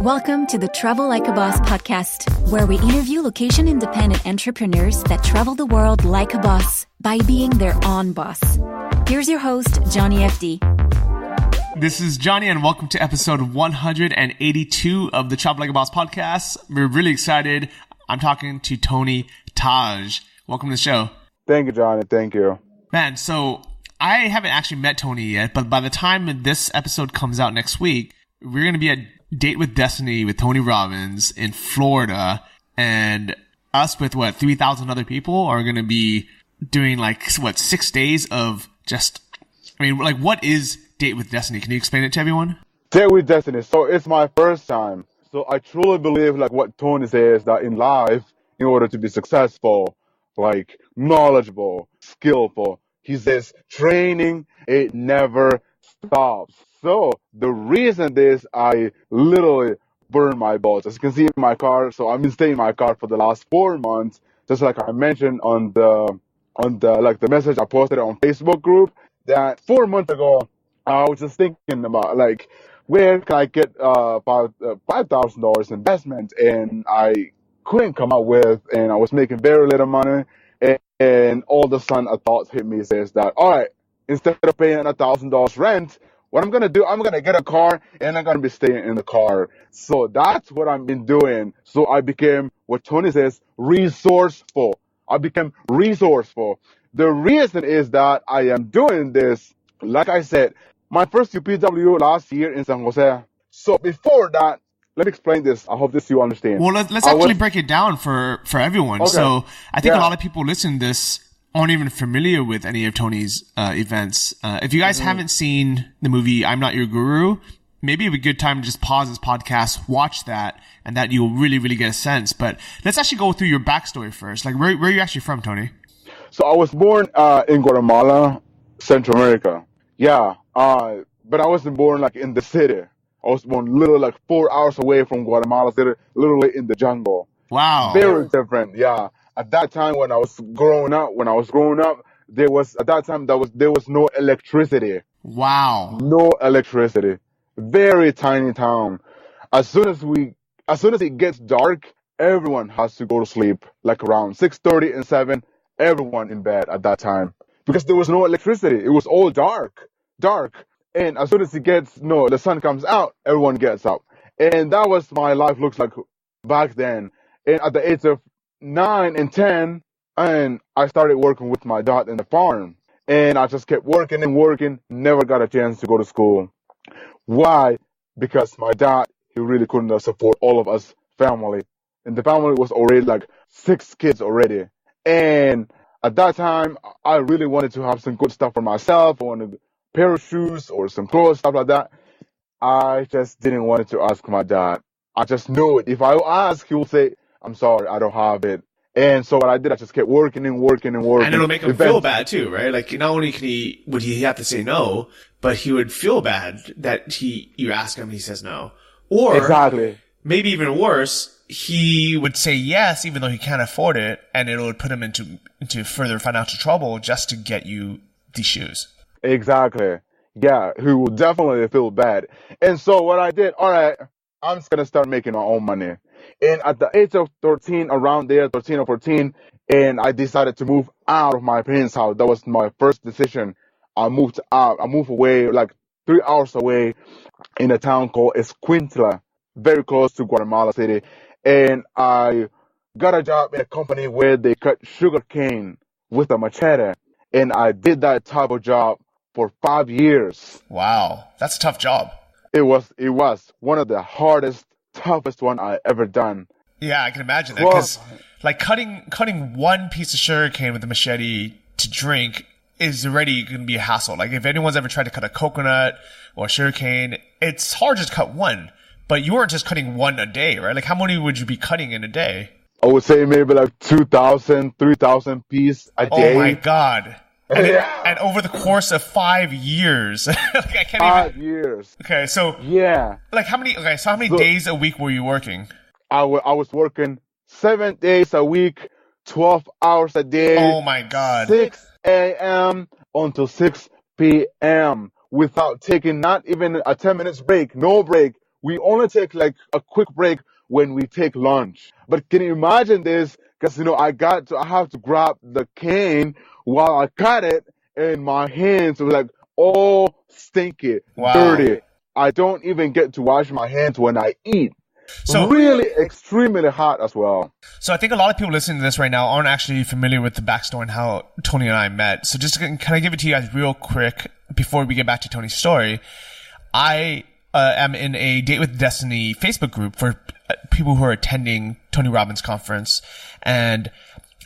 Welcome to the Travel Like a Boss podcast, where we interview location-independent entrepreneurs that travel the world like a boss by being their own boss. Here's your host, Johnny FD. This is Johnny, and welcome to episode 182 of the Travel Like a Boss podcast. We're really excited. I'm talking to Tony Tzaj. Welcome to the show. Thank you, Johnny. Thank you. Man, so I haven't actually met Tony yet, but by the time this episode comes out next week, we're going to be at Date with Destiny with Tony Robbins in Florida, and us with 3,000 other people are going to be doing 6 days of what is Date with Destiny? Can you explain it to everyone? Date with Destiny. So it's my first time. So I truly believe what Tony says, that in life, in order to be successful, knowledgeable, skillful, he says training, it never stops. So the reason is I literally burn my balls. As you can see in my car, so I've been staying in my car for the last 4 months, just like I mentioned on the message I posted on Facebook group, that 4 months ago I was just thinking about where can I get about $5,000 investment, and I couldn't come up with, and I was making very little money, and all of a sudden a thought hit me, says that, all right, instead of paying $1,000 rent, what I'm going to do, I'm going to get a car, and I'm going to be staying in the car. So that's what I've been doing. So I became, what Tony says, resourceful. I became resourceful. The reason is that I am doing this, like I said, my first UPW last year in San Jose. So before that, let me explain this. I hope you understand. Well, let's actually break it down for everyone. Okay. So I think a lot of people listening to this aren't even familiar with any of Tony's events. If you guys haven't seen the movie I'm Not Your Guru, maybe it'd be a good time to just pause this podcast, watch that, and that you'll really, really get a sense. But let's actually go through your backstory first. Where are you actually from, Tony? So I was born in Guatemala, Central America. Yeah, but I wasn't born in the city. I was born literally 4 hours away from Guatemala City, literally in the jungle. Wow. Very different, yeah. At that time, when I was growing up, there was no electricity. Wow. No electricity. Very tiny town. As soon as it gets dark, everyone has to go to sleep. Around 6:30 and 7, everyone in bed at that time, because there was no electricity. It was all dark. And as soon as the sun comes out, everyone gets up. And that was my life looks like back then. And at the age of 9 and 10, and I started working with my dad in the farm, and I just kept working and working, never got a chance to go to school. Why? Because my dad, he really couldn't support all of us family, and the family was already 6 kids already. And at that time, I really wanted to have some good stuff for myself. I wanted a pair of shoes or some clothes, stuff like that. I just didn't want to ask my dad. I just knew it. If I ask, he will say, I'm sorry, I don't have it. And so what I did, I just kept working. And it'll make him feel bad too, right? Not only would he have to say no, but he would feel bad that you ask him and he says no. Or exactly. Maybe even worse, he would say yes even though he can't afford it, and it would put him into further financial trouble just to get you these shoes. Exactly. Yeah, he will definitely feel bad. And so what I did, all right, I'm just gonna start making my own money. And at the age of 13, around there, 13 or 14, and I decided to move out of my parents' house. That was my first decision. I moved out. I moved away, 3 hours away, in a town called Escuintla, very close to Guatemala City. And I got a job in a company where they cut sugar cane with a machete. And I did that type of job for 5 years. Wow, that's a tough job. It was one of the hardest, toughest one I ever done. Yeah, I can imagine that, because cutting one piece of sugar cane with a machete to drink is already going to be a hassle. If anyone's ever tried to cut a coconut or a sugar cane, it's hard just to cut one. But you weren't just cutting one a day, right? How many would you be cutting in a day? I would say maybe 2,000, 3,000 pieces a day. Oh my God. And over the course of 5 years, I can't 5 years. Okay, so yeah, how many days a week were you working? I was working 7 days a week, 12 hours a day. Oh my God. 6 a.m. until 6 p.m. without taking not even a 10 minutes break, no break, we only take like a quick break when we take lunch. But can you imagine this? Because, I have to grab the cane while I cut it, and my hands were like all stinky, dirty. I don't even get to wash my hands when I eat. So really extremely hot as well. So I think a lot of people listening to this right now aren't actually familiar with the backstory and how Tony and I met. So just can I give it to you guys real quick before we get back to Tony's story? I am in a Date with Destiny Facebook group for people who are attending Tony Robbins conference. And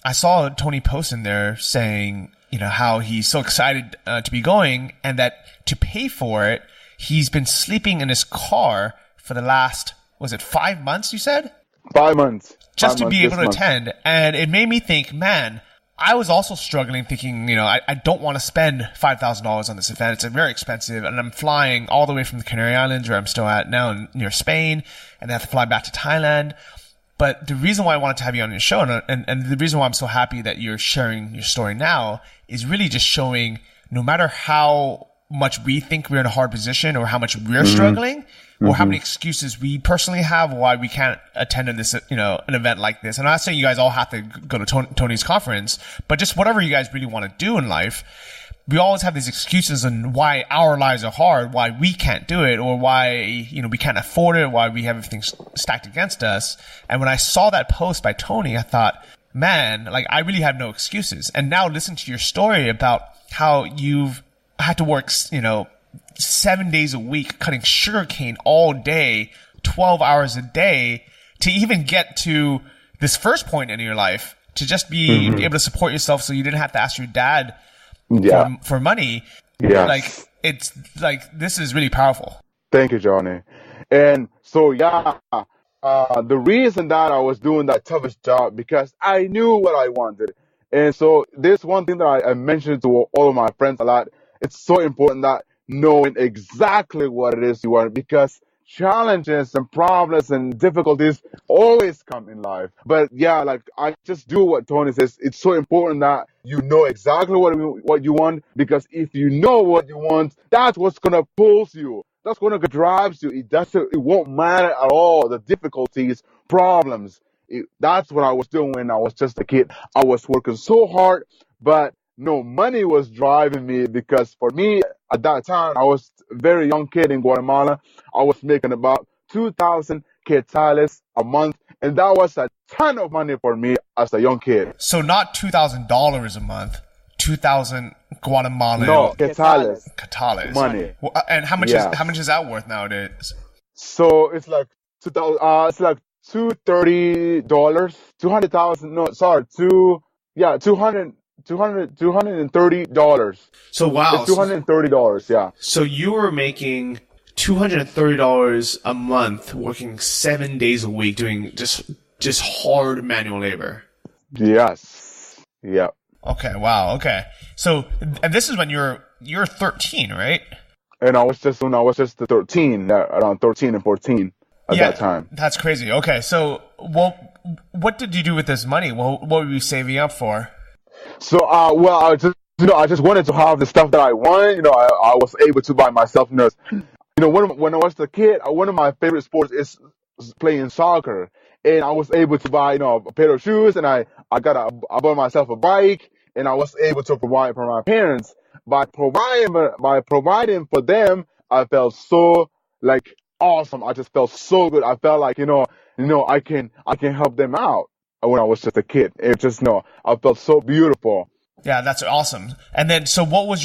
I saw Tony post in there saying, how he's so excited to be going, and that to pay for it, he's been sleeping in his car for the last, was it 5 months, you said? 5 months. Just to be able to attend. And it made me think, man, I was also struggling thinking, I don't want to spend $5,000 on this event. It's very expensive. And I'm flying all the way from the Canary Islands, where I'm still at now, near Spain, and then I have to fly back to Thailand. But the reason why I wanted to have you on your show, and the reason why I'm so happy that you're sharing your story now, is really just showing no matter how much we think we're in a hard position or how much we're struggling, or how many excuses we personally have why we can't attend this, an event like this. And I'm not saying you guys all have to go to Tony's conference, but just whatever you guys really want to do in life, we always have these excuses on why our lives are hard, why we can't do it, or why, we can't afford it, why we have everything stacked against us. And when I saw that post by Tony, I thought, man, I really have no excuses. And now listen to your story about how you've had to work, 7 days a week, cutting sugarcane all day, 12 hours a day, to even get to this first point in your life, to just be able to support yourself so you didn't have to ask your dad for money. Yes. This is really powerful. Thank you, Johnny. And so, the reason that I was doing that toughest job, because I knew what I wanted. And so this one thing that I mentioned to all of my friends a lot, it's so important that knowing exactly what it is you want, because challenges and problems and difficulties always come in life. But I just do what Tony says. It's so important that you know exactly what you want, because if you know what you want, that's what's gonna pull you. That's gonna drive you. It won't matter at all, the difficulties, problems. That's what I was doing when I was just a kid. I was working so hard, but no money was driving me, because for me at that time, I was a very young kid in Guatemala. I was making about 2,000 quetzales a month, and that was a ton of money for me as a young kid. So not $2,000 a month, 2,000 Guatemalan. No, quetzales. Money. And how much is that worth nowadays? So it's like $230. $200,000. No, sorry, $230. So wow, it's $230. Yeah. So you were making $230 a month, working 7 days a week, doing just hard manual labor. Yes. Yeah. Okay. Wow. Okay. So, and this is when you're 13, right? And I was just 13, around 13 and 14 at that time. That's crazy. Okay. So, what did you do with this money? What were you saving up for? So, I just wanted to have the stuff that I wanted. I was able to buy myself. When I was a kid, one of my favorite sports is playing soccer, and I was able to buy, a pair of shoes, and I bought myself a bike, and I was able to provide for my parents. By providing for them, I felt so awesome. I just felt so good. I felt like I can help them out. When I was just a kid, I felt so beautiful. Yeah, that's awesome. And then, so what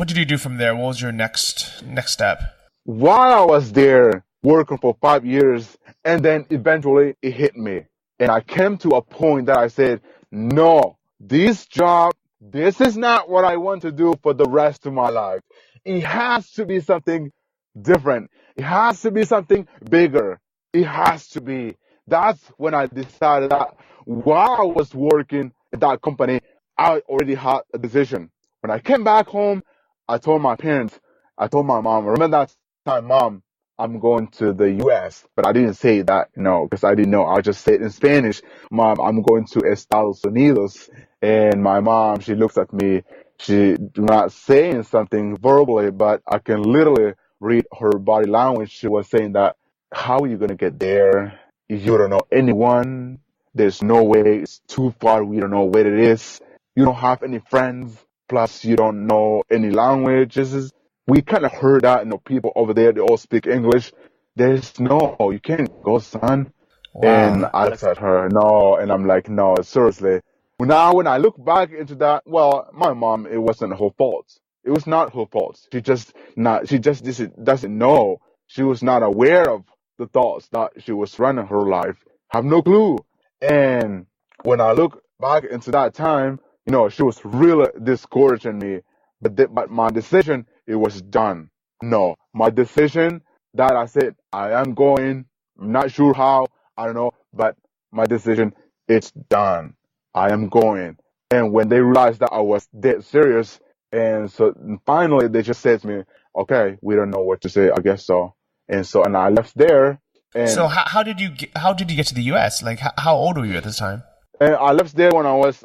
did you do from there? What was your next step? While I was there working for 5 years, and then eventually it hit me, and I came to a point that I said, no, this is not what I want to do for the rest of my life. It has to be something different. It has to be something bigger. It has to be. That's when I decided that while I was working at that company, I already had a decision. When I came back home, I told my parents, I told my mom, remember that time, Mom, I'm going to the U.S. But I didn't say that, because I didn't know. I just said in Spanish, Mom, I'm going to Estados Unidos. And my mom, she looks at me. She not saying something verbally, but I can literally read her body language, she was saying that, how are you going to get there? You don't know anyone. There's no way. It's too far. We don't know where it is. You don't have any friends. Plus, you don't know any languages. We kind of heard that, people over there, they all speak English. There's no, you can't go, son. Wow. And I looked at her, no, and I'm like, no, seriously. Now, when I look back into that, well, my mom, it wasn't her fault. It was not her fault. She just doesn't know. She was not aware of the thoughts that she was running her life. Have no clue. And when I look back into that time, she was really discouraging me. But my decision, it was done. No, my decision that I said, I am going, I'm not sure how, I don't know, but my decision, it's done. I am going. And when they realized that I was dead serious, and so finally they just said to me, okay, we don't know what to say, I guess so. And I left there. And so how did you get to the U.S.? Like, how old were you at this time? And I left there when I was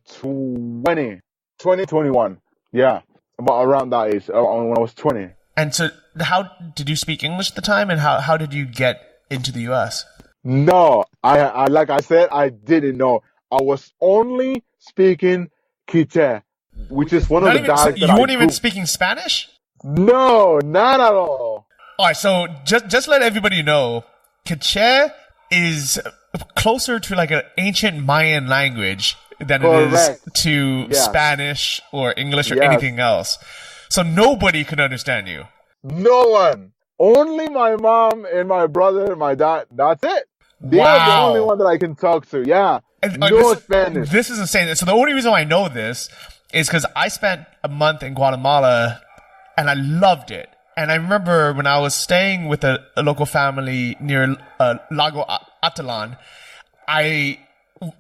21. Yeah, about around that age, when I was 20. And so how did you speak English at the time, and how did you get into the U.S.? No, I like I said, I didn't know. I was only speaking Quiche, which is one of the dialects you weren't even speaking Spanish? No, not at all. All right, so just let everybody know, Quiche is closer to like an ancient Mayan language than Correct. It is to Yes. Spanish or English or Yes. anything else. So nobody could understand you. No one. Only my mom and my brother, my dad. That's it. They're the Wow. only one that I can talk to. Yeah. And, No Spanish. This is insane. So the only reason why I know this is because I spent a month in Guatemala and I loved it. And I remember when I was staying with a local family near Lago Atalan, they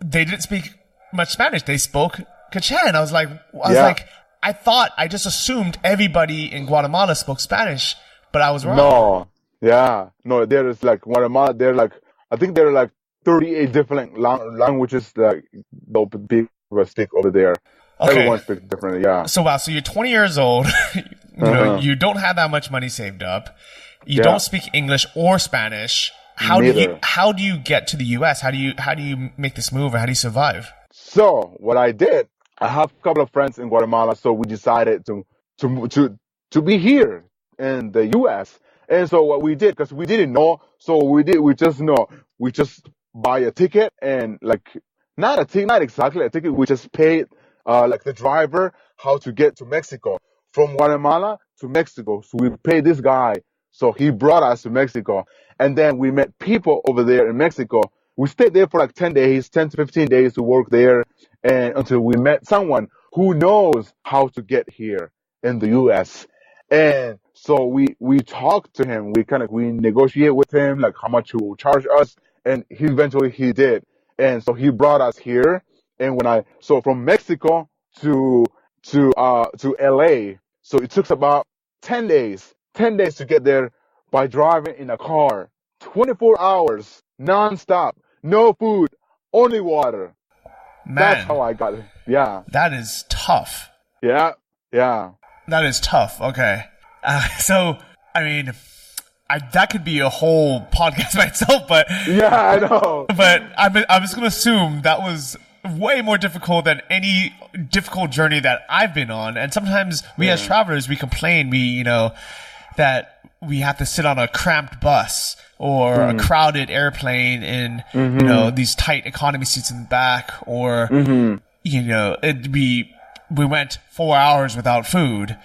didn't speak much Spanish. They spoke Quiche. And I was like, I just assumed everybody in Guatemala spoke Spanish, but I was wrong. No. Yeah. No, there is like Guatemala, I think there are like 38 different languages that the people speak over there. Okay. Everyone speaks differently, yeah. So wow, so you're 20 years old. You don't have that much money saved up. You don't speak English or Spanish. How do you get to the US? How do you make this move, or how do you survive? So what I did, I have a couple of friends in Guatemala, so we decided to be here in the US. And so what we did, because we didn't know, so we just buy a ticket, and like not exactly a ticket, we just paid like the driver how to get to Mexico from Guatemala to Mexico. So we paid this guy, so he brought us to Mexico, and then we met people over there in Mexico. We stayed there for like 10 to 15 days to work there, and until we met someone who knows how to get here in the US. And so we talked to him. We negotiate with him, like how much he will charge us, and he did. And so he brought us here. And so from Mexico to LA, so it took about 10 days to get there by driving in a car, 24 hours, non-stop, no food, only water. Man, That's how I got it. Yeah. that is tough. Yeah. That is tough. Okay. So, I mean, that could be a whole podcast by itself, but Yeah, I know. but I'm just going to assume that was way more difficult than any difficult journey that I've been on. And sometimes we as travelers, we complain, that we have to sit on a cramped bus or a crowded airplane in, these tight economy seats in the back, or, we went 4 hours without food.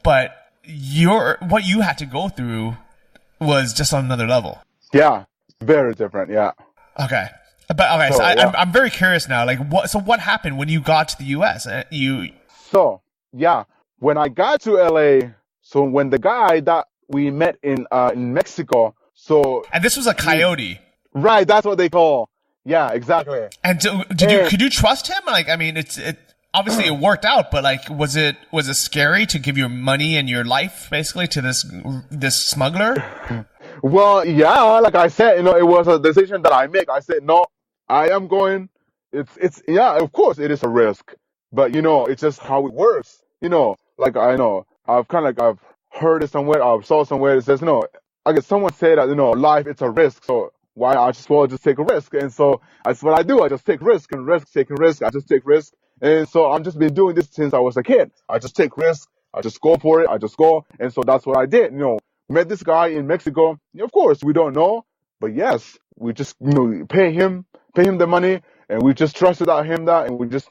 But what you had to go through was just on another level. Yeah, very different. Yeah. Okay. So yeah. I'm very curious now. Like, what happened when you got to the U.S.? So yeah, when I got to LA, so when the guy that we met in Mexico, And this was a coyote. Right, that's what they call. Yeah, exactly. And could you trust him? Like, I mean, obviously it worked out, but like, was it scary to give your money and your life basically to this smuggler? Well, yeah, like I said, it was a decision that I make. I said, no, I am going. It's yeah, of course it is a risk, but it's just how it works. Like I know, I've heard it somewhere or saw somewhere that says, I guess someone said that, life, it's a risk. So why I just want to just take a risk. And so that's what I do. I just take risk and risk, taking risk. I just take risk. And so I've just been doing this since I was a kid. I just take risks. I just go for it. I just go. And so that's what I did. Met this guy in Mexico. Of course, we don't know. But yes, we just, pay him the money. And we just trusted him that. And we just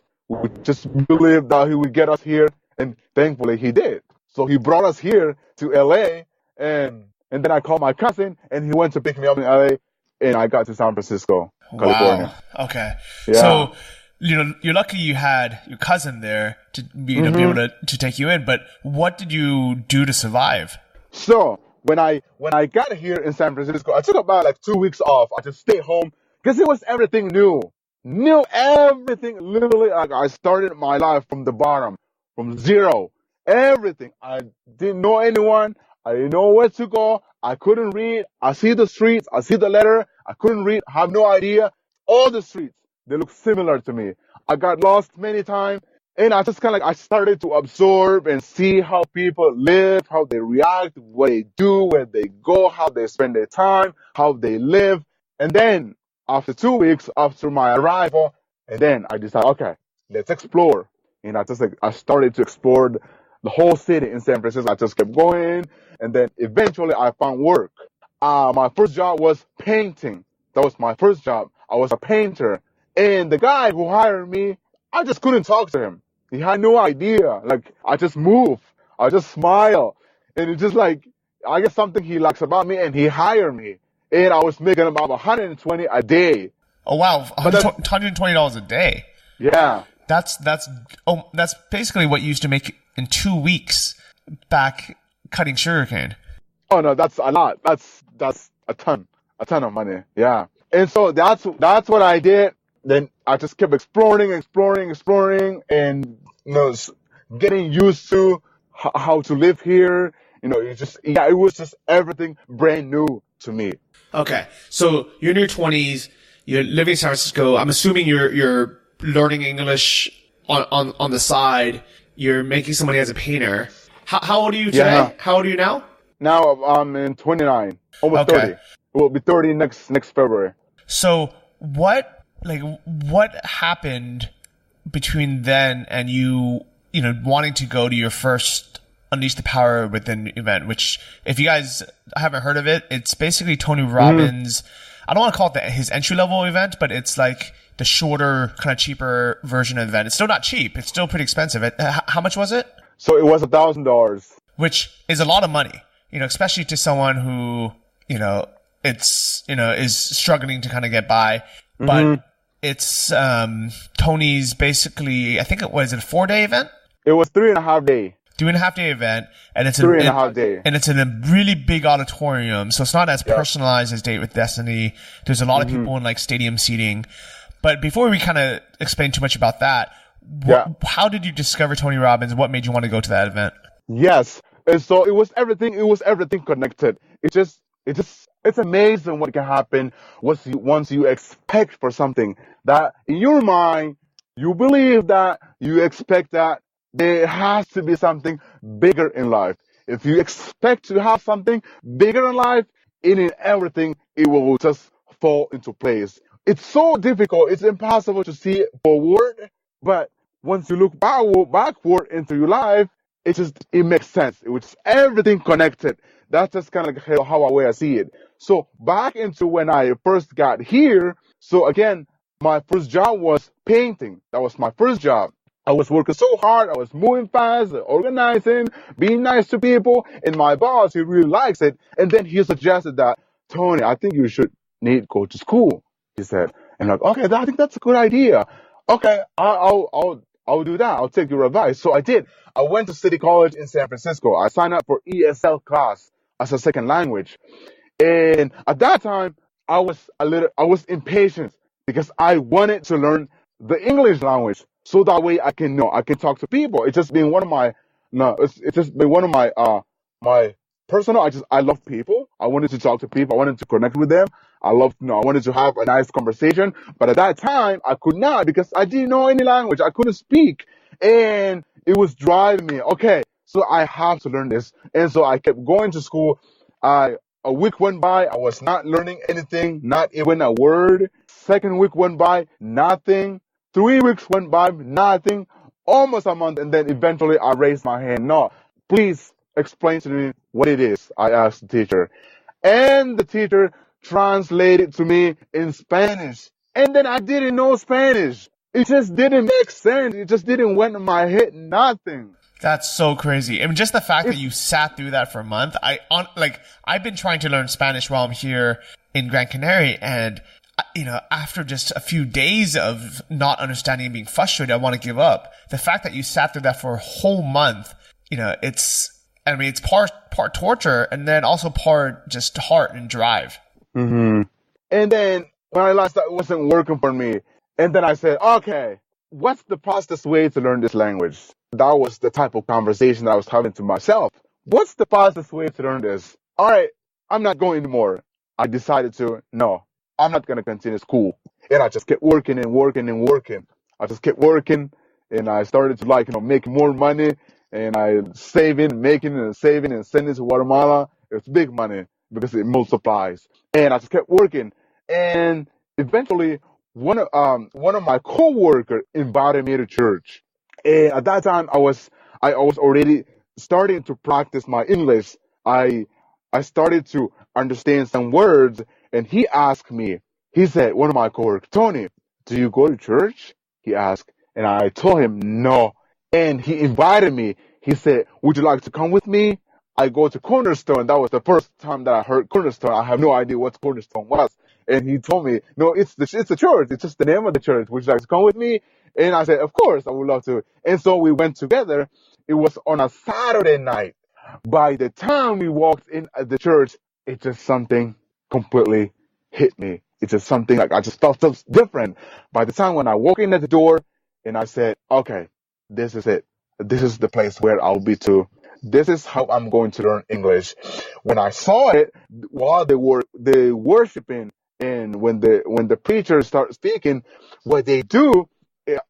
believed that he would get us here. And thankfully he did. So he brought us here to LA. And then I called my cousin and he went to pick me up in LA. And I got to San Francisco, California. Wow. Okay. Yeah. So, you're lucky you had your cousin there to be able to take you in. But what did you do to survive? So when I got here in San Francisco, I took about like 2 weeks off. I just stayed home because it was everything new. Knew everything. Literally, like I started my life from the bottom, from zero. Everything. I didn't know anyone. I didn't know where to go. I couldn't read. I see the streets. I see the letter. I couldn't read. I have no idea. All the streets, they look similar to me. I got lost many times. And I just I started to absorb and see how people live, how they react, what they do, where they go, how they spend their time, how they live. And then after 2 weeks after my arrival, and then I decided, okay, let's explore. And I started to explore the whole city in San Francisco. I just kept going. And then eventually I found work. My first job was painting. That was my first job. I was a painter. And the guy who hired me, I just couldn't talk to him. He had no idea. I just move. I just smile. And it's just I guess something he likes about me, and he hired me. And I was making about $120 a day. Oh, wow. $120 a day. Yeah. That's basically what you used to make in 2 weeks back cutting sugarcane. Oh no, that's a lot. That's a ton of money. Yeah. And so that's what I did. Then I just kept exploring, and getting used to how to live here. It was just everything brand new to me. Okay, so you're in your 20s. You're living in San Francisco. I'm assuming you're learning English on the side. You're making some money as a painter. How old are you today? Yeah. How old are you now? Now I'm in 29, almost 30. It will be 30 next February. So what happened between then and you wanting to go to your first Unleash the Power Within event, which if you guys haven't heard of it, it's basically Tony Robbins. I don't want to call it his entry level event, but it's like the shorter, kind of cheaper version of the event. It's still not cheap. It's still pretty expensive. How much was it? So it was $1,000. Which is a lot of money, especially to someone who, is struggling to kind of get by. But it's Tony's basically, I think it was a 4-day event? It was 3.5 day. 3.5 day event, and it's 3.5 day, and it's in a really big auditorium, so it's not as personalized as Date with Destiny. There's a lot of people in stadium seating. But before we kind of explain too much about that, how did you discover Tony Robbins? What made you want to go to that event? Yes, and so it was everything. It was everything connected. It's amazing what can happen once you expect for something that in your mind you believe that you expect that. There has to be something bigger in life. If you expect to have something bigger in life, in everything, it will just fall into place. It's so difficult. It's impossible to see it forward. But once you look backward into your life, it makes sense. It was everything connected. That's just kind of how I see it. So back into when I first got here. So again, my first job was painting. That was my first job. I was working so hard. I was moving fast, organizing, being nice to people. And my boss, he really likes it. And then he suggested that, Tony, I think you should go to school. He said, and I'm like, okay, I think that's a good idea. Okay, I'll do that. I'll take your advice. So I did. I went to City College in San Francisco. I signed up for ESL class as a second language. And at that time, I was impatient because I wanted to learn the English language. So that way I can talk to people. It's just been one of my my personal. I love people. I wanted to talk to people. I wanted to connect with them. I wanted to have a nice conversation. But at that time I could not because I didn't know any language. I couldn't speak, and it was driving me. Okay, So I have to learn this. And so I kept going to school. A week went by, I was not learning anything, not even a word. Second week went by, nothing. 3 weeks went by, nothing. Almost a month, and then eventually I raised my hand. No, please explain to me what it is, I asked the teacher. And the teacher translated to me in Spanish. And then I didn't know Spanish. It just didn't make sense. It just didn't went in my head, nothing. That's so crazy. I mean, just the fact that you sat through that for a month. I've been trying to learn Spanish while I'm here in Gran Canaria, and after just a few days of not understanding and being frustrated, I want to give up. The fact that you sat through that for a whole month, it's part torture and then also part just heart and drive. Mm-hmm. And then when I realized that it wasn't working for me, and then I said, okay, what's the fastest way to learn this language? That was the type of conversation that I was having to myself. What's the fastest way to learn this? All right, I'm not going anymore. I decided no, I'm not going to continue school. And I just kept working and working and working. I just kept working, and I started to make more money, and I making and saving and sending to Guatemala. It's big money because it multiplies. And I just kept working. And eventually, one of my coworkers invited me to church. And at that time, I was already starting to practice my English. I started to understand some words, and he asked me. He said, one of my coworkers, Tony, do you go to church? He asked, and I told him no. And he invited me. He said, would you like to come with me? I go to Cornerstone. That was the first time that I heard Cornerstone. I have no idea what Cornerstone was. And he told me, no, it's a church. It's just the name of the church. Would you like to come with me? And I said, of course, I would love to. And so we went together. It was on a Saturday night. By the time we walked in at the church, it just something completely hit me. It's just something like I just felt so different. By the time when I walked in at the door, and I said, okay, this is it. This is the place where I'll be too. This is how I'm going to learn English. When I saw it, while they worshiping, and when the preachers start speaking, what they do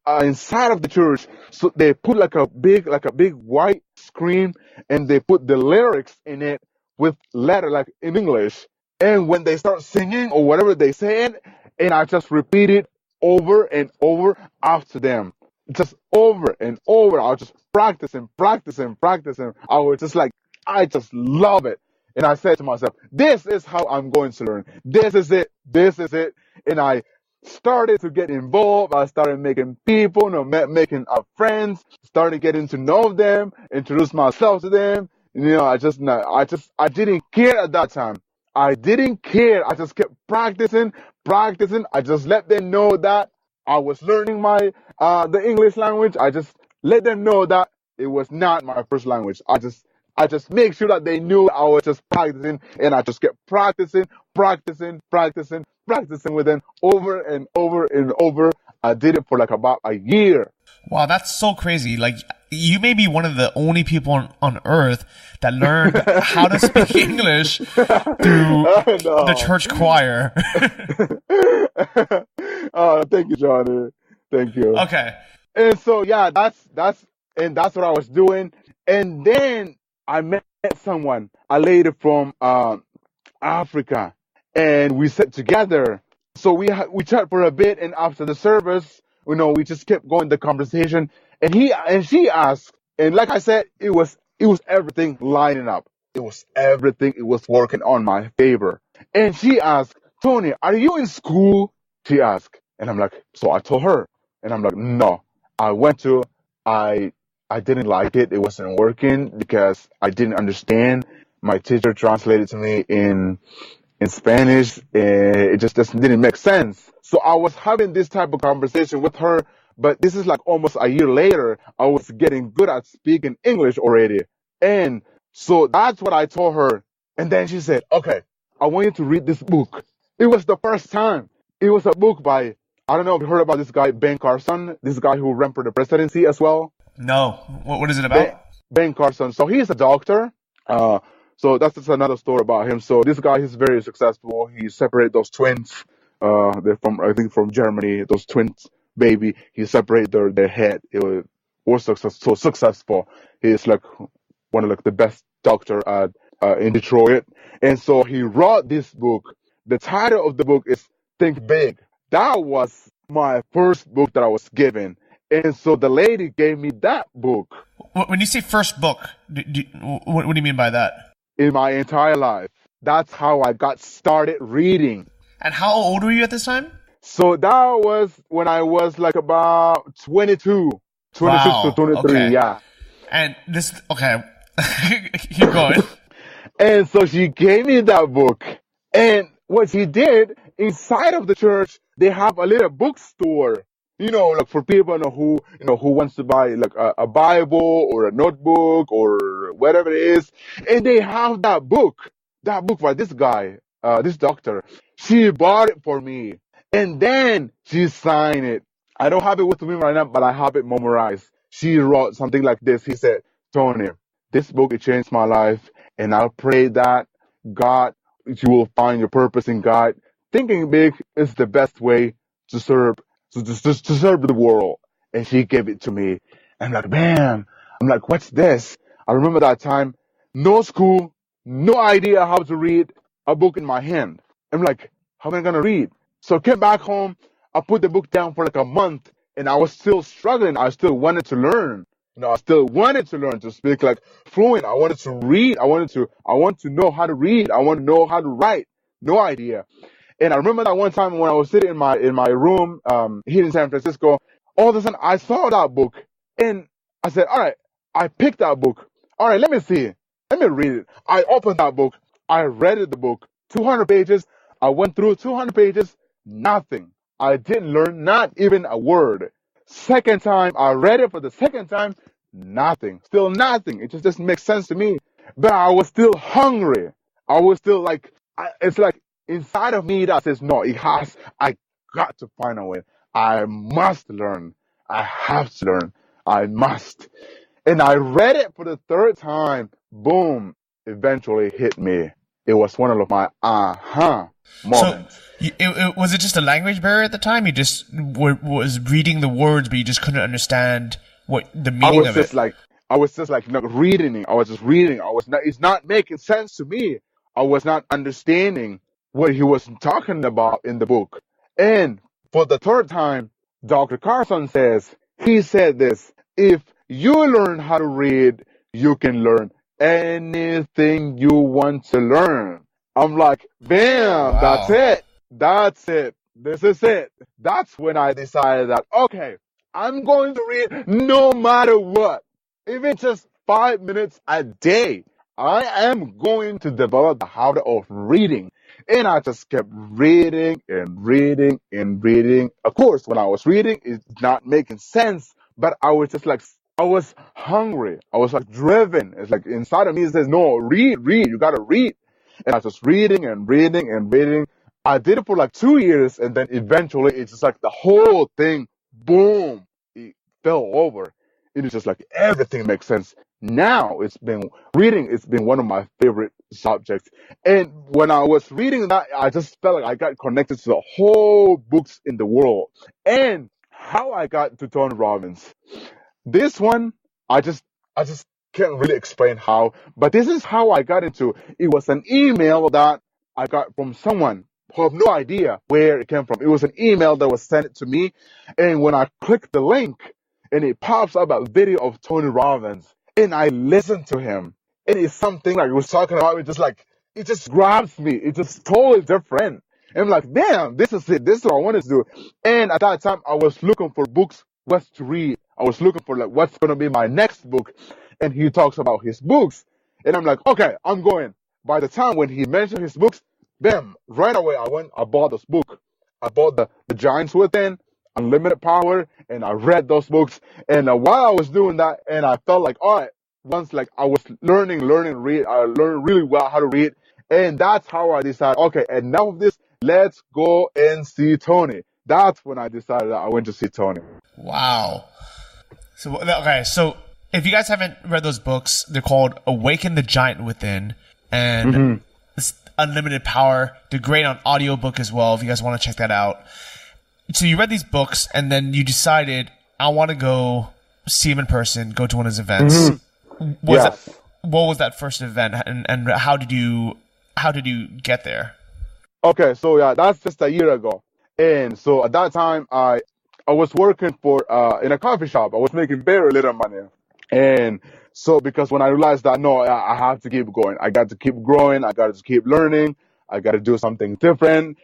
inside of the church, so they put like a big white screen, and they put the lyrics in it with letter like in English. And when they start singing or whatever they say, and I just repeat it over and over after them, just over and over. I was just practicing. I was just like, I just love it. And I said to myself, this is how I'm going to learn. This is it. And I started to get involved. I started making people, making friends, started getting to know them, introduce myself to them. I didn't care at that time. I didn't care. I just kept practicing. I just let them know that I was learning the English language. I just let them know that it was not my first language. I just make sure that they knew I was just practicing, and I just kept practicing with them over and over and over. I did it for like about a year. Wow, that's so crazy. Like, you may be one of the only people on earth that learned how to speak English through the church choir. Thank you, Johnny. Thank you. Okay. And so, yeah, that's what I was doing. And then I met someone, a lady from Africa, and we sat together. So we chat for a bit, and after the service, we just kept going the conversation. And she asked, and like I said, it was everything lining up. It was everything. It was working on my favor. And she asked, Tony, are you in school? She asked, and I'm like, so I told her, and I'm like, no, I didn't like it. It wasn't working because I didn't understand. My teacher translated to me in Spanish, and it just didn't make sense. So I was having this type of conversation with her, but this is like almost a year later. I was getting good at speaking English already. And so that's what I told her. And then she said, okay, I want you to read this book. It was the first time. It was a book by, I don't know if you heard about this guy, Ben Carson, this guy who ran for the presidency as well. No. What is it about? Ben Carson. So he's a doctor. So that's just another story about him. So this guy is very successful. He separated those twins. They're from Germany. Those twins, baby. He separated their head. It was so successful. He's like one of like the best doctor in Detroit. And so he wrote this book. The title of the book is Think Big. That was my first book that I was given. And so the lady gave me that book. When you say first book, what do you mean by that? In my entire life. That's how I got started reading. And how old were you at this time? So that was when I was like about 22. 26 Wow. to 23, Okay. yeah. And this, okay, keep going. And so she gave me that book. And what she did, inside of the church, they have a little bookstore. You know, like for people who wants to buy like a Bible or a notebook or whatever it is. And they have that book by this guy, this doctor. She bought it for me. And then she signed it. I don't have it with me right now, but I have it memorized. She wrote something like this. He said, Tony, this book, it changed my life. And I pray that God, you will find your purpose in God. Thinking big is the best way to serve, to serve the world. And she gave it to me. I'm like, bam. I'm like, what's this? I remember that time, no school, no idea how to read, a book in my hand. I'm like, how am I going to read? So I came back home. I put the book down for like a month, and I was still struggling. I still wanted to learn. I still wanted to learn to speak like fluent. I wanted to read. I want to know how to read. I want to know how to write. No idea. And I remember that one time when I was sitting in my room here in San Francisco, all of a sudden I saw that book, and I said, all right, I picked that book. All right, let me see. Let me read it. I opened that book. I read the book. 200 pages. I went through 200 pages. Nothing. I didn't learn not even a word. Second time, I read it for the second time. Nothing. Still nothing. It just doesn't make sense to me. But I was still hungry. I was still like, it's like inside of me that says, no, I got to find a way. I must learn. I have to learn. I must. And I read it for the third time. Boom. Eventually hit me. It was one of my moments. So, was it just a language barrier at the time? You just was reading the words, but you just couldn't understand what the meaning of it. I was just like not reading it. I was just reading. It's not making sense to me. I was not understanding what he was talking about in the book. And for the third time, Dr. Carson he said this, if you learn how to read, you can learn anything you want to learn. I'm like, bam, wow. That's it. This is it. That's when I decided that, okay, I'm going to read no matter what. Even just 5 minutes a day. I am going to develop the habit of reading. And I just kept reading and reading and reading. Of course, when I was reading, it's not making sense. But I was just like, I was hungry. I was like driven. It's like inside of me it says, no, read. You got to read. And I was just reading and reading and reading. I did it for like 2 years. And then eventually it's just like the whole thing, boom, it fell over. It is just like everything makes sense. Now reading it's been one of my favorite subjects. And when I was reading that, I just felt like I got connected to the whole books in the world. And how I got to Tony Robbins. This one, I just can't really explain how, but this is how I got into. It was an email that I got from someone who have no idea where it came from. It was an email that was sent to me, and when I clicked the link, and it pops up a video of Tony Robbins, and I listened to him, and it's something like he was talking about. It just grabs me. It's just totally different. And I'm like, damn, this is it. This is what I wanted to do. And at that time, I was looking for books, what to read. I was looking for like what's going to be my next book. And he talks about his books. And I'm like, okay, I'm going. By the time when he mentioned his books, bam, right away I bought this book. I bought the Giants Within, Unlimited Power, and I read those books. And while I was doing that, and I felt like, all right, once like I was learning to read, I learned really well how to read. And that's how I decided, okay, enough of this. Let's go and see Tony. That's when I decided that I went to see Tony. Wow. So, okay, so if you guys haven't read those books, they're called Awaken the Giant Within and Unlimited Power. They're great on audiobook as well if you guys want to check that out. So you read these books and then you decided, I want to go see him in person, go to one of his events. what was that first event, and how did you get there? Okay, so yeah, that's just a year ago. And so at that time, I was working for in a coffee shop. I was making very little money. And so because when I realized that no, I have to keep going. I got to keep growing. I got to keep learning. I got to do something different.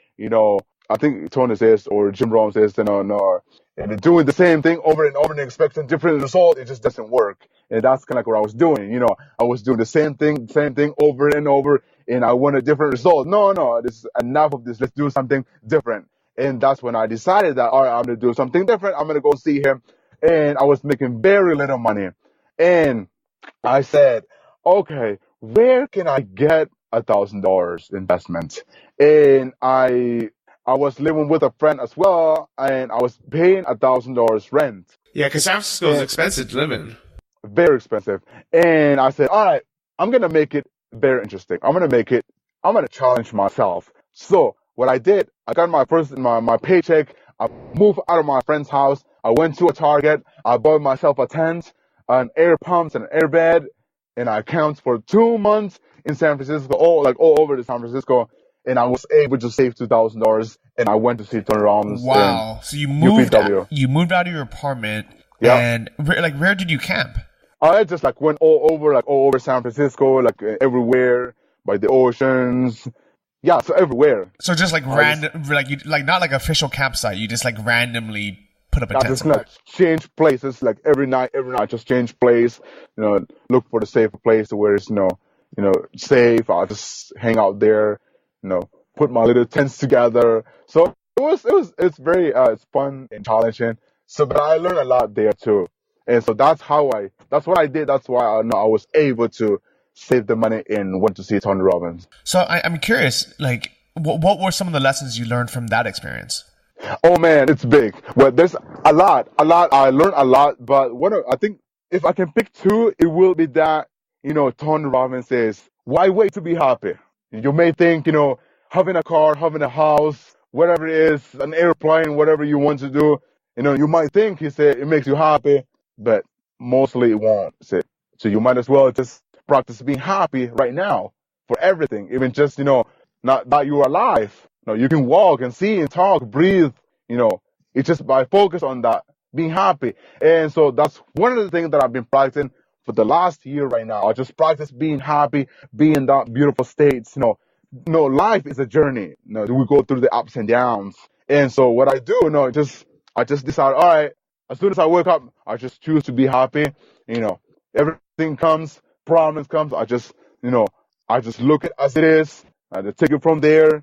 I think Tony says or Jim Rohn says, no, and doing the same thing over and over and expecting different result, it just doesn't work. And that's kind of like what I was doing. I was doing the same thing over and over, and I want a different result. No, this is enough of this. Let's do something different. And that's when I decided that, all right, I'm going to do something different. I'm going to go see him. And I was making very little money. And I said, okay, where can I get $1,000 investment? And I was living with a friend as well, and I was paying $1,000 rent. Yeah, because San Francisco is expensive to live in. Very expensive. And I said, all right, I'm going to make it very interesting. I'm going to challenge myself. So what I did, I got my paycheck. I moved out of my friend's house. I went to a Target. I bought myself a tent, an air pumps, and an air bed, and I camped for 2 months in San Francisco, all over the San Francisco, and I was able to save $2,000. And I went to see Tony Robbins. Wow! So you moved UPW. Out of your apartment, yeah. And where did you camp? I just went all over San Francisco, everywhere by the oceans. Yeah, so everywhere. So just random, not like official campsite. You just randomly put up a tent. Just change places every night, just change place. Look for the safer place where it's safe. I'll just hang out there. Put my little tents together. So it's very it's fun and challenging. So, but I learned a lot there too. And so that's what I did. That's why I was able to save the money and went to see Tony Robbins. So I'm curious, what were some of the lessons you learned from that experience? Oh man, it's big. Well, there's a lot. I learned a lot, but I think if I can pick two, it will be that, Tony Robbins says, why wait to be happy? You may think, having a car, having a house, whatever it is, an airplane, whatever you want to do, you might think, he said, it makes you happy, but mostly it won't. So you might as well just practice being happy right now for everything, even just, not that you're alive. You can walk and see and talk, breathe, it's just by focus on that, being happy. And so that's one of the things that I've been practicing for the last year right now. I just practice being happy, being in that beautiful states, life is a journey. We go through the ups and downs. And so what I do, I just decide, all right, as soon as I wake up, I just choose to be happy. Everything comes, problems comes. I just look at it as it is. I just take it from there.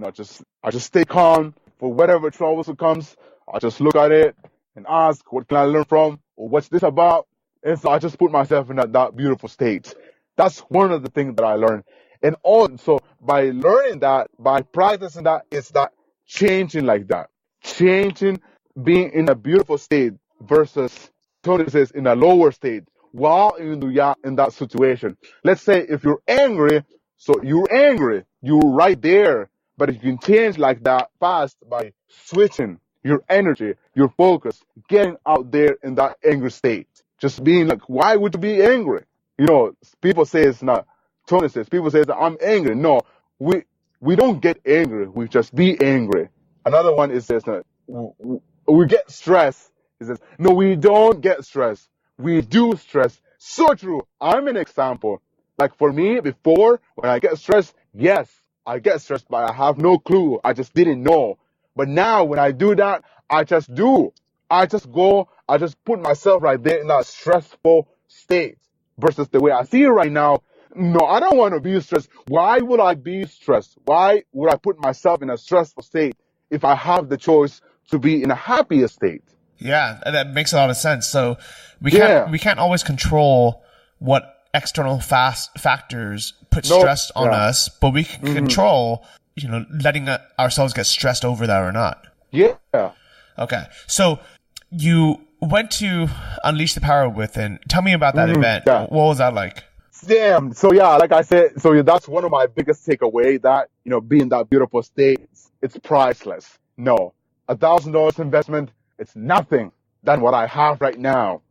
I just stay calm for whatever troubles it comes. I just look at it and ask, what can I learn from? Or what's this about? And so I just put myself in that beautiful state. That's one of the things that I learned. And also by learning that, by practicing that, it's that changing like that. Changing, being in a beautiful state versus, Tony says, in a lower state while in that situation. Let's say if you're angry, so you're angry, you're right there. But you can change like that fast by switching your energy, your focus, getting out there in that angry state. Just being why would you be angry? People say it's not. Tony says, people say that I'm angry. No, we don't get angry. We just be angry. Another one is says we get stressed. He says, no, we don't get stressed. We do stress. So true. I'm an example. For me, before, when I get stressed, yes, I get stressed, but I have no clue. I just didn't know. But now when I do that, I just do. I just go, I just put myself right there in that stressful state versus the way I see it right now. No, I don't want to be stressed. Why would I be stressed? Why would I put myself in a stressful state if I have the choice to be in a happier state? Yeah, that makes a lot of sense. So we can't always control what external factors put stress on us, but we can control, letting ourselves get stressed over that or not. Yeah. Okay. So you went to Unleash the Power Within. Tell me about that event. Yeah. What was that like? Damn. So yeah, like I said, that's one of my biggest takeaway that, being that beautiful state, it's priceless. No, $1,000 investment, it's nothing than what I have right now.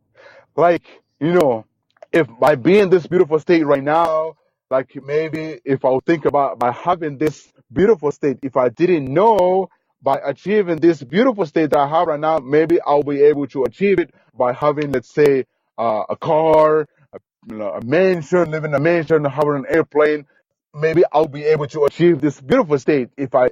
if by being this beautiful state right now, like maybe if I would think about by having this beautiful state, if I didn't know by achieving this beautiful state that I have right now, maybe I'll be able to achieve it by having, let's say, a car, a mansion, living in a mansion, having an airplane. Maybe I'll be able to achieve this beautiful state if I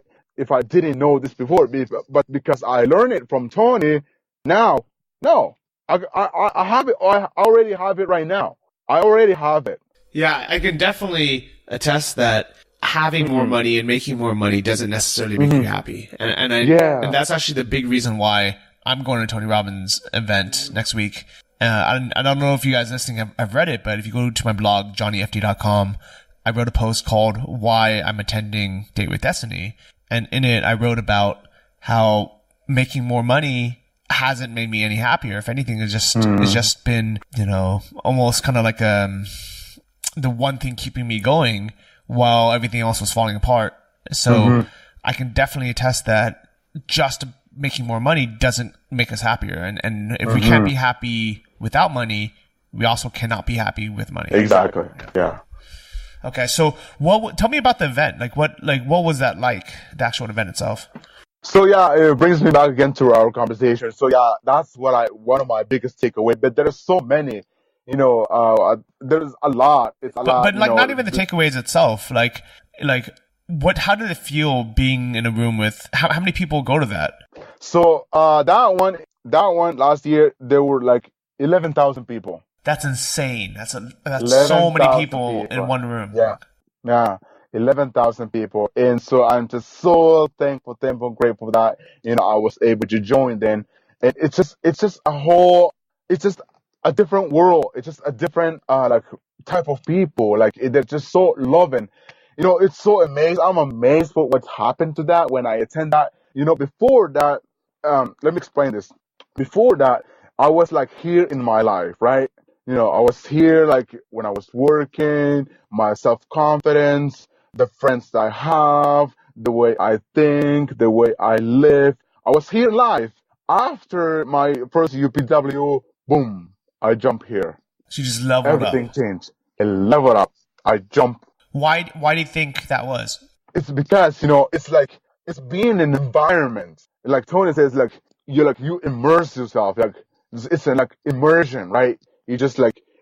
didn't know this before. But because I learned it from Tony, now, no, I have it. I already have it right now. I already have it. Yeah, I can definitely attest that having more money and making more money doesn't necessarily make you happy. And that's actually the big reason why I'm going to Tony Robbins' event next week. I don't know if you guys listening have read it, but if you go to my blog, johnnyfd.com, I wrote a post called Why I'm Attending Date with Destiny. And in it, I wrote about how making more money hasn't made me any happier. If anything, it's just been, almost kind of like the one thing keeping me going while everything else was falling apart. So I can definitely attest that just making more money doesn't make us happier. And if we can't be happy without money, we also cannot be happy with money. Exactly. Yeah. Okay. So tell me about the event. What was that like, the actual event itself? So yeah, it brings me back again to our conversation. So yeah, that's one of my biggest takeaways, but there are so many. There's a lot. It's a lot. But not even the takeaways itself. How did it feel being in a room with how many people go to that? So that one last year there were like 11,000 people. That's insane. That's so many people in one room. Yeah. 11,000 people, and so I'm just so thankful, grateful that I was able to join. Then, and it's just a different world. It's just a different type of people. They're just so loving. It's so amazing. I'm amazed for what's happened to that when I attend that. Before that, let me explain this. Before that, I was here in my life, right? I was here when I was working, my self-confidence, the friends that I have, the way I think, the way I live. I was here live. After my first UPW, boom, I jump here. So you just leveled up. Everything changed. I leveled up. I jump. Why do you think that was? It's because, it's being in an environment. Like Tony says, you immerse yourself. It's an immersion, right? You just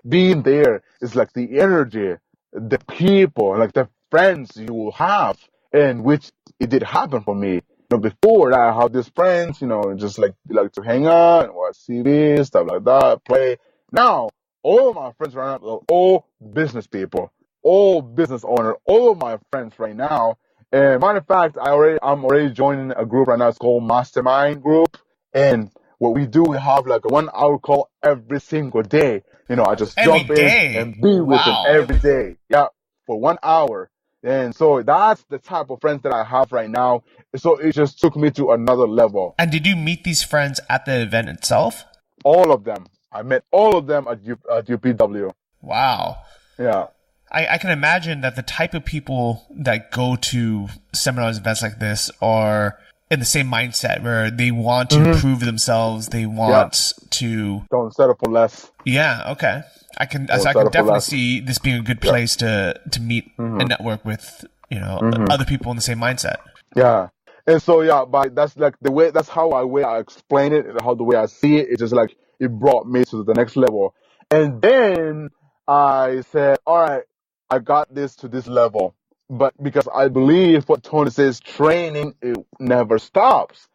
being there is the energy, the people, the friends you will have, and which it did happen for me. Before that, I had these friends, just like to hang out and watch TV, stuff like that, play. Now, all of my friends right now are all business people, all business owners, all of my friends right now. And matter of fact, I'm already joining a group right now. It's called Mastermind Group. And what we do, we have a 1 hour call every single day. I just jump in and be with them every day. Yeah, for 1 hour. And so that's the type of friends that I have right now. So it just took me to another level. And did you meet these friends at the event itself? All of them. I met all of them at UPW. Wow. Yeah. I can imagine that the type of people that go to seminars, events like this are in the same mindset where they want to improve themselves. They want to... Don't settle for less. Yeah, okay. I can definitely see this being a good place to meet and network with, other people in the same mindset. Yeah. And so, but that's that's how I explain it, the way I see it. It's just it brought me to the next level. And then I said, all right, I got this to this level. But because I believe what Tony says, training, it never stops.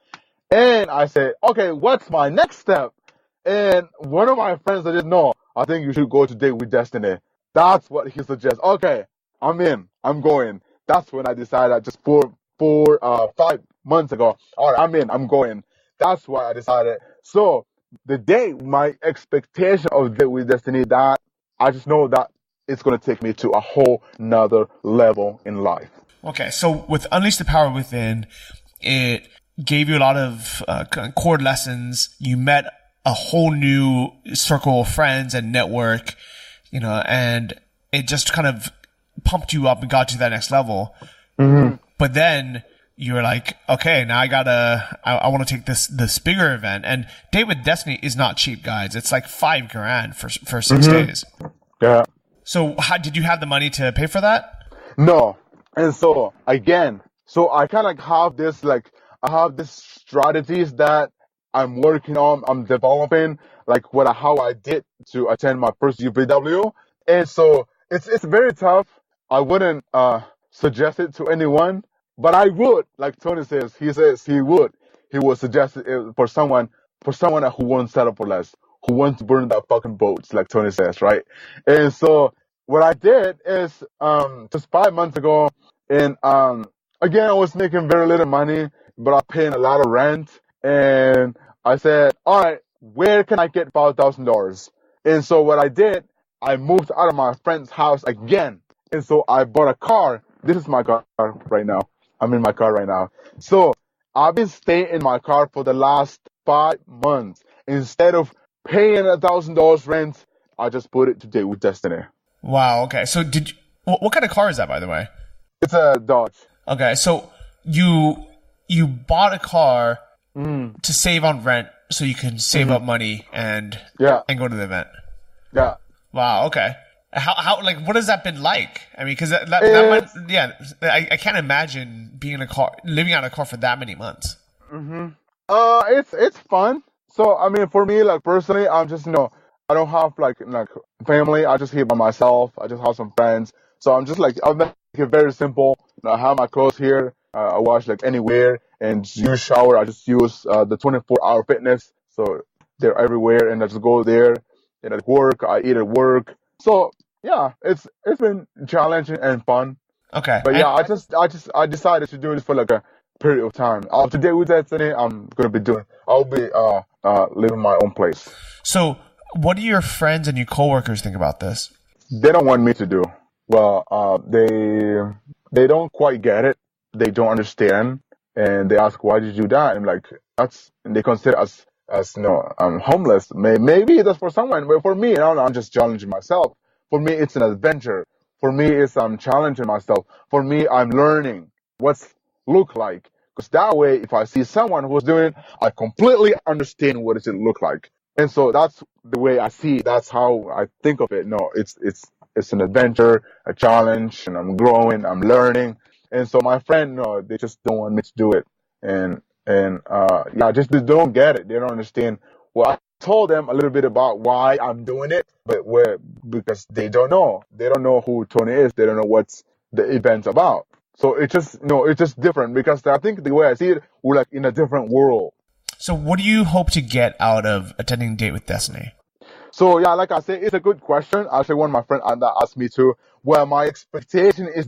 And I said, okay, what's my next step? And one of my friends said, no, I think you should go to Date with Destiny. That's what he suggests. Okay, I'm in. I'm going. That's when I decided just 5 months ago. All right, I'm in. I'm going. That's why I decided. So the day, my expectation of Date with Destiny, that I just know that it's going to take me to a whole nother level in life. Okay, so with Unleash the Power Within, it gave you a lot of core lessons. You met a whole new circle of friends and network, and it just kind of pumped you up and got you to that next level. But then you were like, okay, now I want to take this bigger event. And Date with Destiny is not cheap, guys. It's like $5,000 for 6 days. Yeah. So how did you have the money to pay for that? No. And so again, so I kind of have this I have this strategies that I'm working on, I'm developing, like how I did to attend my first UPW. And so it's very tough. I wouldn't suggest it to anyone, but I would, like Tony says, he would suggest it for someone who won't settle for less, who wants to burn that fucking boats, like Tony says, right? And so what I did is just 5 months ago, and again I was making very little money, but I'm paying a lot of rent, and I said, all right, where can I get $5,000? And so what I did, I moved out of my friend's house again, and so I bought a car. This is my car right now. I'm in my car right now. So I've been staying in my car for the last 5 months. Instead of paying $1,000 rent, I just put it to Date with Destiny. Wow. Okay. So what kind of car is that, by the way? It's a Dodge. Okay. So you bought a car to save on rent so you can save up money and go to the event. Yeah. Wow. Okay. How like what has that been like? I mean, because that might, I can't imagine being in a car, living out of a car for that many months. It's fun. So I mean, for me, like personally, I'm just I don't have like family. I just here by myself. I just have some friends. So I'm make it very simple. I have my clothes here. I wash like anywhere, and use shower. I just use the 24-hour fitness. So they're everywhere, and I just go there. And at work, I eat at work. So yeah, it's been challenging and fun. Okay. But yeah, I decided to do this for like a period of time. Today with Destiny, I'll be living my own place. So what do your friends and your coworkers think about this? They don't want me to do. Well, they don't quite get it. They don't understand, and they ask, "Why did you do that?" And I'm like, and they consider us as I'm homeless. Maybe that's for someone, but for me, I'm just challenging myself. For me, it's an adventure. For me, I'm challenging myself. For me, I'm learning what's look like. Because that way, if I see someone who's doing it, I completely understand what does it look like. And so that's the way I see it. That's how I think of it. No, it's an adventure, a challenge, and I'm growing, I'm learning. And so my friend, no, they just don't want me to do it. And just they don't get it. They don't understand. Well, I told them a little bit about why I'm doing it, but because they don't know. They don't know who Tony is. They don't know what's the event's about. So it's just different, because I think the way I see it, we're like in a different world. So what do you hope to get out of attending Date with Destiny? So yeah, like I said, it's a good question. Actually, one of my friends asked me to. Well, my expectation is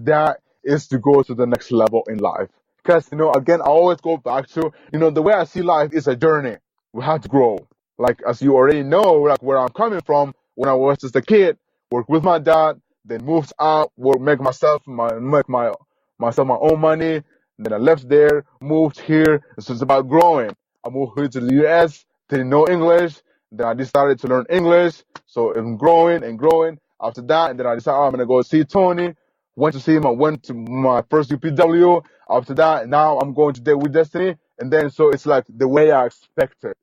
to go to the next level in life. Because, again, I always go back to, the way I see life is a journey. We have to grow. Like, as you already know, like where I'm coming from, when I was just a kid, worked with my dad, then moved out, make myself my own money. Then I left there, moved here. So it's about growing. I moved here to the U.S., didn't know English. Then I decided to learn English. So I'm growing and growing. After that, and then I decided, I'm going to go see Tony. Went to my first UPW. After that, now I'm going to Date with Destiny. And then, so it's like the way I expected.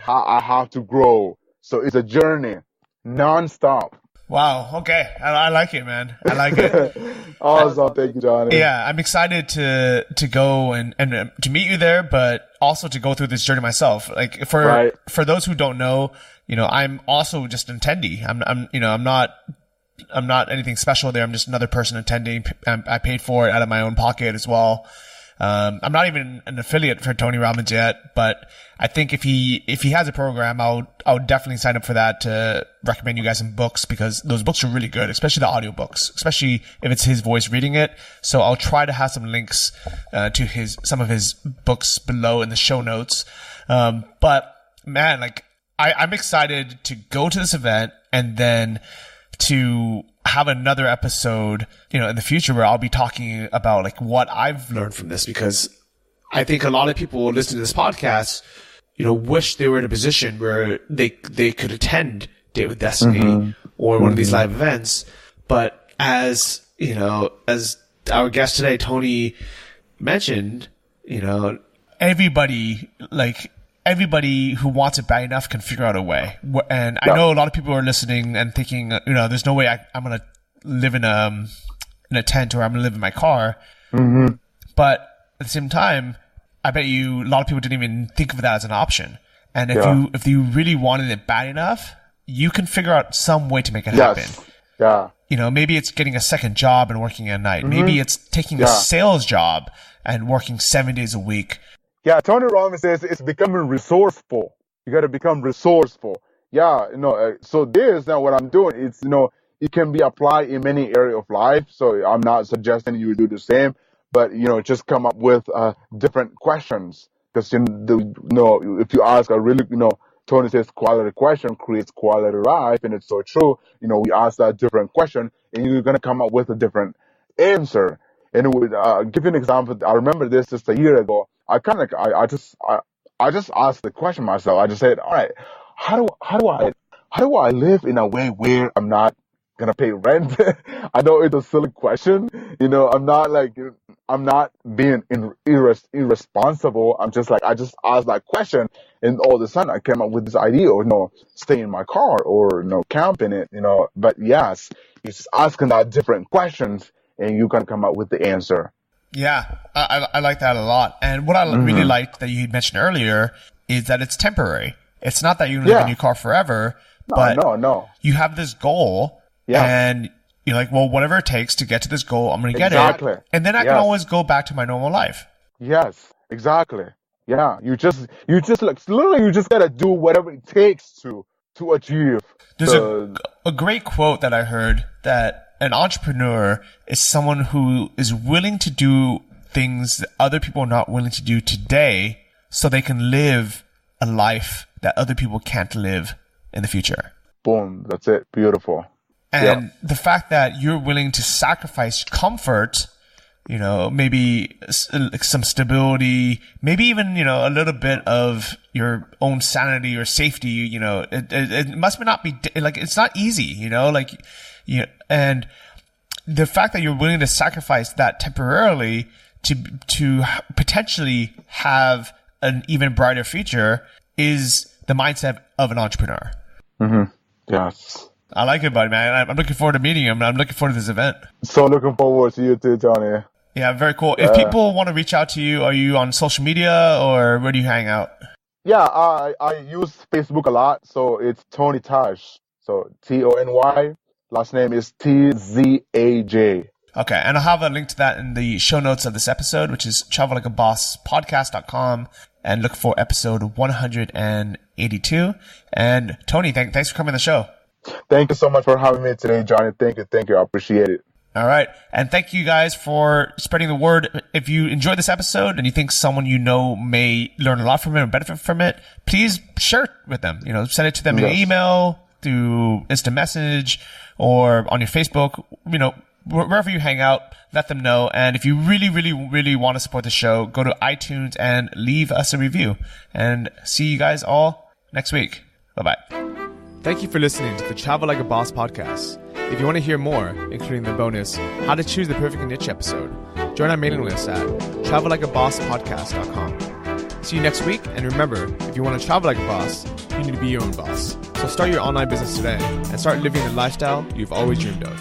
I have to grow. So it's a journey, non-stop. Wow. Okay. I like it, man. I like it. Awesome. Thank you, Johnny. Yeah. I'm excited to go and to meet you there, but also to go through this journey myself. Like for those who don't know, I'm also just an attendee. I'm not anything special there. I'm just another person attending. I paid for it out of my own pocket as well. I'm not even an affiliate for Tony Robbins yet, but I think if he has a program, I'll definitely sign up for that to recommend you guys some books, because those books are really good, especially the audiobooks, especially if it's his voice reading it. So I'll try to have some links to some of his books below in the show notes. But man, like I'm excited to go to this event and then to have another episode, in the future where I'll be talking about like what I've learned from this, because I think a lot of people listening to this podcast, wish they were in a position where they could attend Date with Destiny or one of these live events. But as our guest today, Tony, mentioned, everybody like everybody who wants it bad enough can figure out a way. And I know a lot of people are listening and thinking, there's no way I'm going to live in a tent, or I'm going to live in my car. Mm-hmm. But at the same time, I bet you a lot of people didn't even think of that as an option. And if you really wanted it bad enough, you can figure out some way to make it happen. Yeah. Maybe it's getting a second job and working at night. Maybe it's taking a sales job and working 7 days a week. Yeah, Tony Robbins says it's becoming resourceful. You got to become resourceful. Yeah, so this now what I'm doing, it's, it can be applied in many areas of life. So I'm not suggesting you do the same, but, just come up with different questions. Because, if you ask a really, Tony says quality question creates quality life, and it's so true. We ask that different question, and you're going to come up with a different answer. And give you an example. I remember this just a year ago. I just asked the question myself. I just said, all right, how do I live in a way where I'm not gonna pay rent? I know it's a silly question. I'm not being irresponsible. I just asked that question, and all of a sudden I came up with this idea of stay in my car or camp in it. But yes, you're just asking that different questions, and you can come up with the answer. Yeah, I like that a lot. And what I really liked that you mentioned earlier is that it's temporary. It's not that you live in your car forever, but you have this goal, and you're like, well, whatever it takes to get to this goal, I'm going to get it. And then I can always go back to my normal life. Yes, exactly. Yeah, you just literally you just got to do whatever it takes to achieve. There's a great quote that I heard that an entrepreneur is someone who is willing to do things that other people are not willing to do today so they can live a life that other people can't live in the future. Boom. That's it. Beautiful. And the fact that you're willing to sacrifice comfort, maybe some stability, maybe even, a little bit of your own sanity or safety, it must not be like, it's not easy, and the fact that you're willing to sacrifice that temporarily to potentially have an even brighter future is the mindset of an entrepreneur. Mm-hmm. Yes. I like it, buddy, man. I'm looking forward to meeting him. I'm looking forward to this event. So looking forward to you too, Tony. Yeah, very cool. If people want to reach out to you, are you on social media or where do you hang out? Yeah, I use Facebook a lot. So it's Tony Tzaj. So Tony. Last name is Tzaj. Okay, and I'll have a link to that in the show notes of this episode, which is travellikeabosspodcast.com, and look for episode 182. And Tony, thanks for coming on the show. Thank you so much for having me today, Johnny. Thank you. I appreciate it. All right. And thank you guys for spreading the word. If you enjoyed this episode and you think someone may learn a lot from it or benefit from it, please share it with them. Send it to them in an email, through instant message, or on your Facebook, wherever you hang out, let them know. And if you really, really, really want to support the show, go to iTunes and leave us a review. And see you guys all next week. Bye-bye. Thank you for listening to the Travel Like a Boss podcast. If you want to hear more, including the bonus How to Choose the Perfect Niche episode, join our mailing list at travellikeabosspodcast.com. See you next week, and remember, if you want to travel like a boss, you need to be your own boss. So start your online business today and start living the lifestyle you've always dreamed of.